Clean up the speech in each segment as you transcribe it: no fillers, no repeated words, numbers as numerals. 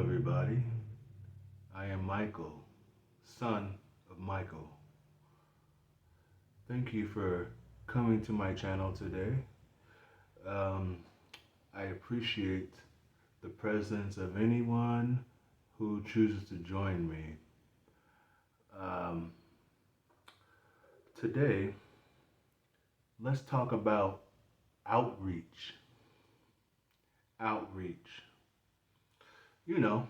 everybody. I am Michael, son of Michael. Thank you for coming to my channel today. Um, I appreciate the presence of anyone who chooses to join me. Um, Today, let's talk about outreach. Outreach. You know,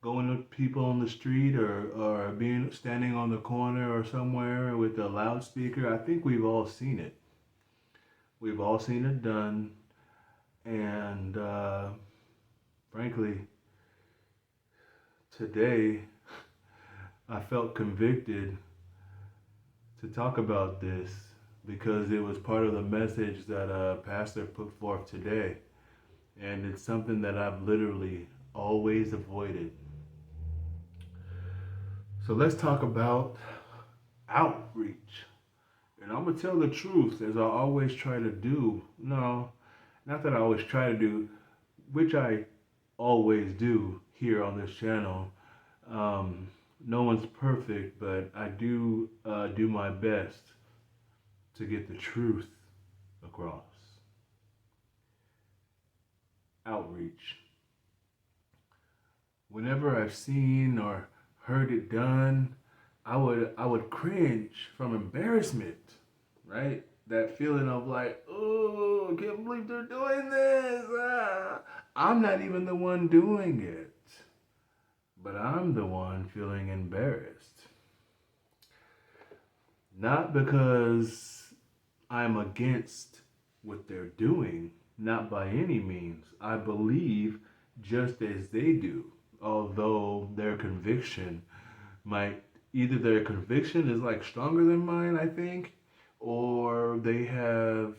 going to people on the street or being standing on the corner or somewhere with a loudspeaker. I think we've all seen it. We've all seen it done. And frankly, today I felt convicted to talk about this because it was part of the message that a pastor put forth today. And it's something that I've literally always avoided. So let's talk about outreach. And I'm going to tell the truth as I always try to do. No, not that I always try to do, which I always do here on this channel. No one's perfect, but I do do my best to get the truth across. Outreach. Whenever I've seen or heard it done, I would cringe from embarrassment, right? That feeling of like, oh, I can't believe they're doing this. I'm not even the one doing it, but I'm the one feeling embarrassed. Not because I'm against what they're doing, not by any means. I believe just as they do, although their conviction might either their conviction is like stronger than mine, I think, or they have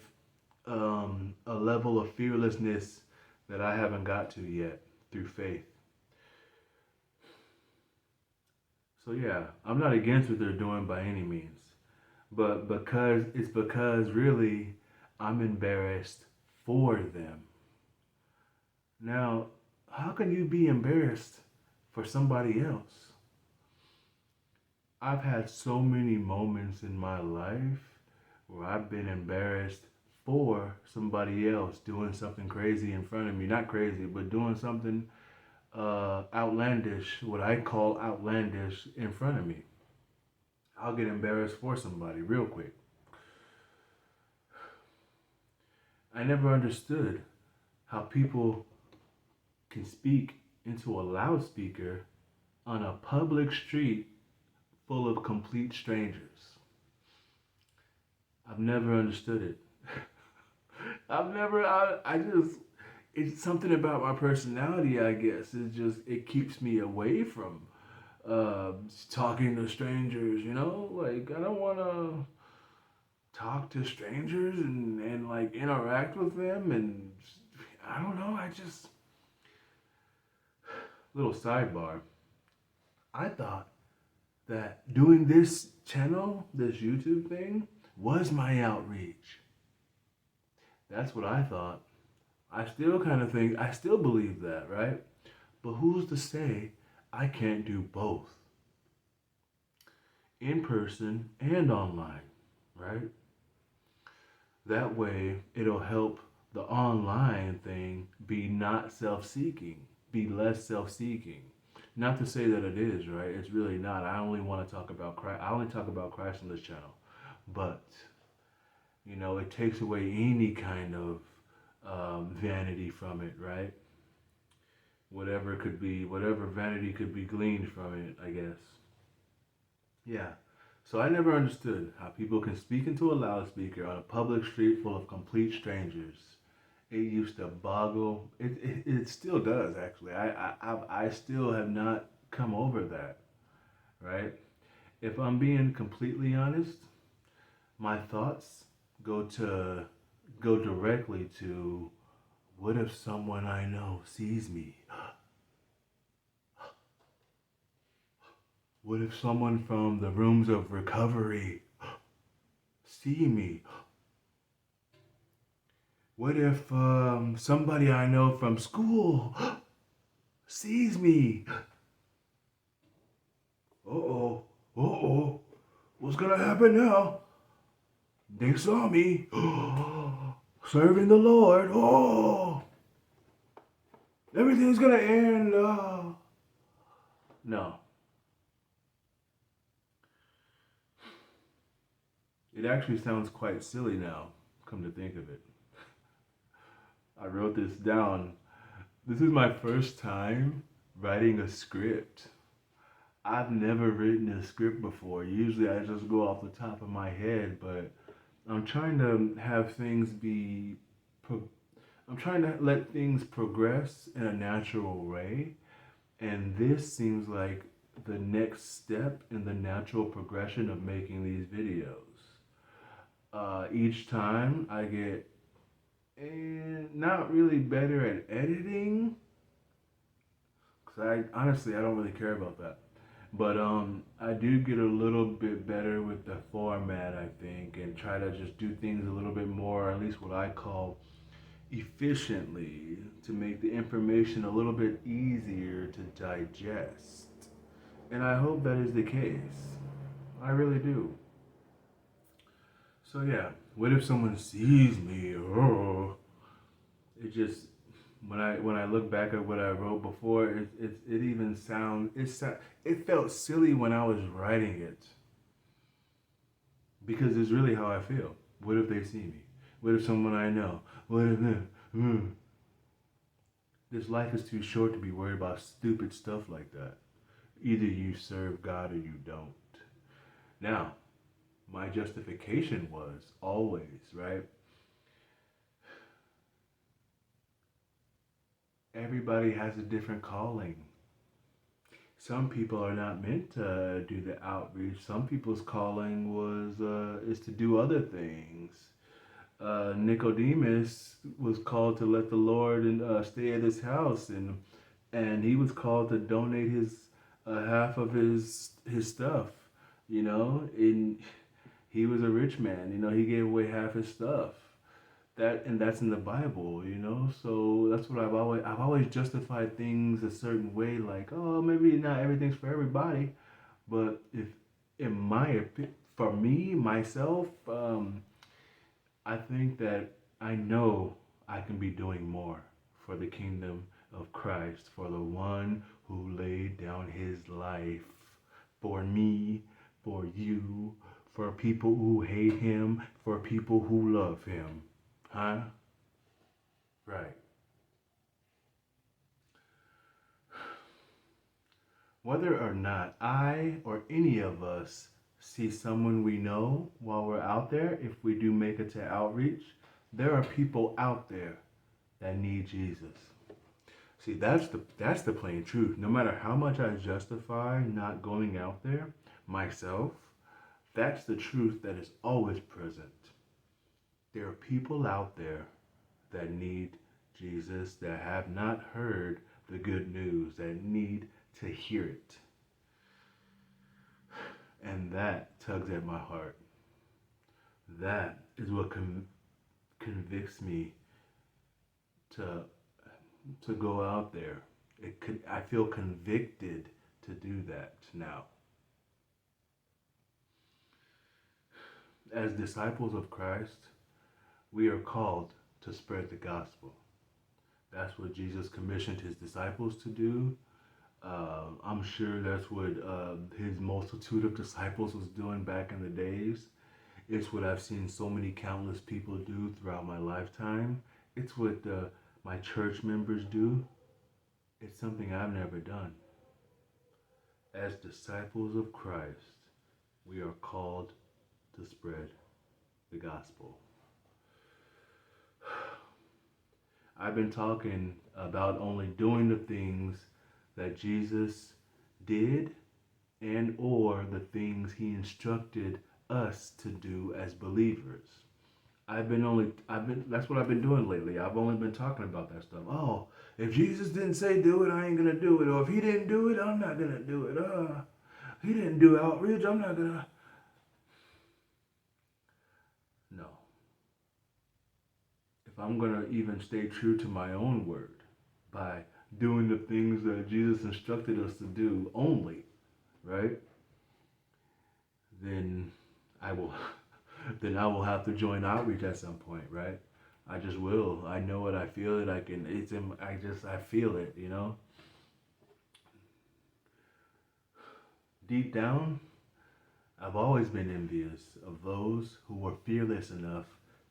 a level of fearlessness that I haven't got to yet through faith. So yeah, I'm not against what they're doing by any means, but because really I'm embarrassed for them. Now, how can you be embarrassed for somebody else? I've had so many moments in my life where I've been embarrassed for somebody else doing something crazy in front of me. Not crazy, but doing something outlandish, what I call outlandish, in front of me. I'll get embarrassed for somebody real quick. I never understood how people can speak into a loudspeaker on a public street full of complete strangers. I've never understood it. I just, it's something about my personality, I guess. It keeps me away from talking to strangers, you know? Like, I don't want to talk to strangers and like interact with them. And I don't know, little sidebar. I thought that doing this channel, this YouTube thing, was my outreach. That's what I thought. I still kind of think, I still believe that, right? But who's to say I can't do both? In person and online, right? That way, it'll help the online thing be not self-seeking, be less self-seeking. Not to say that it is, right? It's really not. I only want to talk about Christ. I only talk about Christ on this channel. But, you know, it takes away any kind of vanity from it, right? Whatever could be, whatever vanity could be gleaned from it, I guess. Yeah. So I never understood how people can speak into a loudspeaker on a public street full of complete strangers. It used to boggle. It still does, actually. I still have not come over that, right? If I'm being completely honest, my thoughts go directly to, what if someone I know sees me? What if someone from the rooms of recovery see me? What if somebody I know from school sees me. Uh-oh. Uh-oh. What's gonna happen now? They saw me. Serving the Lord. Oh, everything's gonna end. No. It actually sounds quite silly now, come to think of it. I wrote this down. This is my first time writing a script. I've never written a script before. Usually I just go off the top of my head, but I'm trying to have things be. I'm trying to let things progress in a natural way, and this seems like the next step in the natural progression of making these videos. Each time I get not really better at editing, because I honestly I don't really care about that. But I do get a little bit better with the format, I think, and try to just do things a little bit more, at least what I call efficiently, to make the information a little bit easier to digest. And I hope that is the case. I really do. So yeah, what if someone sees me? Oh, it just when I look back at what I wrote before, it even it felt silly when I was writing it because it's really how I feel. What if they see me? What if someone I know? What if this life is too short to be worried about stupid stuff like that. Either you serve God or you don't. Now, my justification was always, right? Everybody has a different calling. Some people are not meant to do the outreach. Some people's calling was is to do other things. Nicodemus was called to let the Lord and stay at his house, and he was called to donate his half of his stuff. You know, and he was a rich man. You know, he gave away half his stuff. That's in the Bible, you know. So that's what I've always justified things a certain way, like, oh, maybe not everything's for everybody, but if in for me myself, I think that I know I can be doing more for the kingdom of Christ, for the one who laid down his life for me, for you, for people who hate him, for people who love him. Huh? Right. Whether or not I or any of us see someone we know while we're out there, if we do make it to outreach, there are people out there that need Jesus. See, that's the plain truth. No matter how much I justify not going out there myself, that's the truth that is always present. There are people out there that need Jesus, that have not heard the good news, that need to hear it. And that tugs at my heart. That is what convicts me to go out there. I feel convicted to do that now. As disciples of Christ, we are called to spread the gospel. That's what Jesus commissioned his disciples to do. I'm sure that's what his multitude of disciples was doing back in the days. It's what I've seen so many countless people do throughout my lifetime. It's what my church members do. It's something I've never done. As disciples of Christ, we are called to spread the gospel. I've been talking about only doing the things that Jesus did and or the things he instructed us to do as believers. That's what I've been doing lately. I've only been talking about that stuff. Oh, if Jesus didn't say do it, I ain't gonna do it. Or if he didn't do it, I'm not gonna do it. He didn't do outreach, I'm not gonna. No. If I'm gonna even stay true to my own word by doing the things that Jesus instructed us to do only, right? Then I will then I will have to join outreach at some point, right? I just will. I know it. I feel it. I can. It's in. I feel it. You know. Deep down, I've always been envious of those who were fearless enough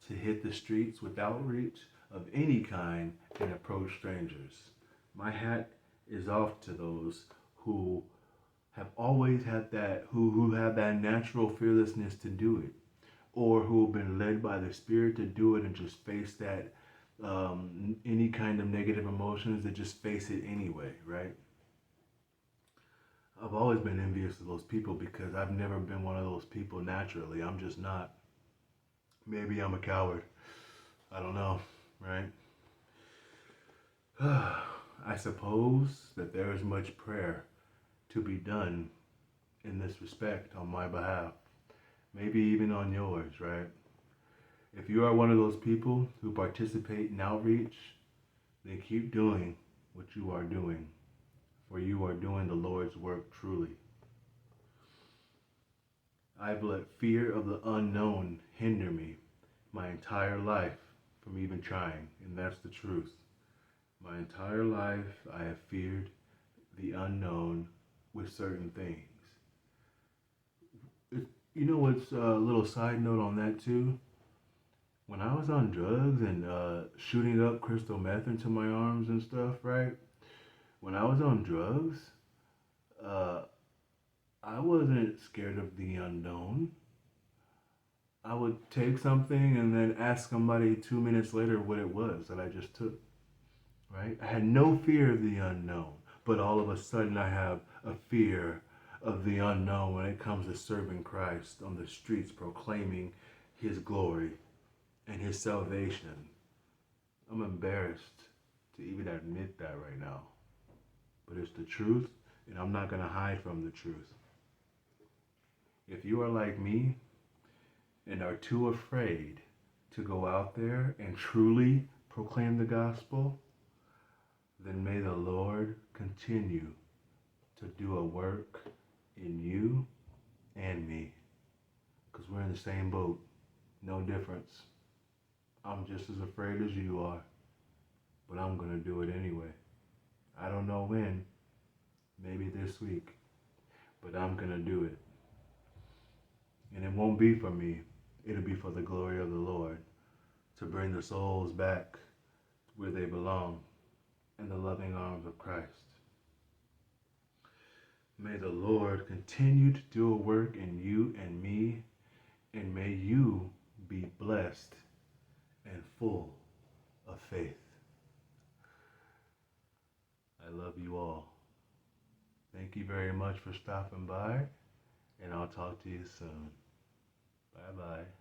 to hit the streets with outreach of any kind and approach strangers. My hat is off to those who have always had that, who have that natural fearlessness to do it, or who have been led by the Spirit to do it and just face that any kind of negative emotions, that just face it anyway, right? I've always been envious of those people because I've never been one of those people naturally. I'm just not. Maybe I'm a coward. I don't know, right? I suppose that there is much prayer to be done in this respect on my behalf. Maybe even on yours, right? If you are one of those people who participate in outreach, then keep doing what you are doing, for you are doing the Lord's work truly. I've let fear of the unknown hinder me my entire life from even trying, and that's the truth. My entire life I have feared the unknown with certain things. You know what's a little side note on that too? When I was on drugs and shooting up crystal meth into my arms and stuff, right? When I was on drugs, uh, I wasn't scared of the unknown. I would take something and then ask somebody 2 minutes later what it was that I just took, right? I had no fear of the unknown, but all of a sudden I have a fear of the unknown when it comes to serving Christ on the streets, proclaiming His glory and His salvation. I'm embarrassed to even admit that right now, but it's the truth, and I'm not going to hide from the truth. If you are like me and are too afraid to go out there and truly proclaim the gospel, then may the Lord continue to do a work in you and me, because we're in the same boat, no difference. I'm just as afraid as you are, but I'm going to do it anyway. I don't know when, maybe this week, but I'm going to do it. And it won't be for me, it'll be for the glory of the Lord, to bring the souls back where they belong, in the loving arms of Christ. May the Lord continue to do a work in you and me, and may you be blessed and full of faith. I love you all. Thank you very much for stopping by, and I'll talk to you soon. Bye-bye.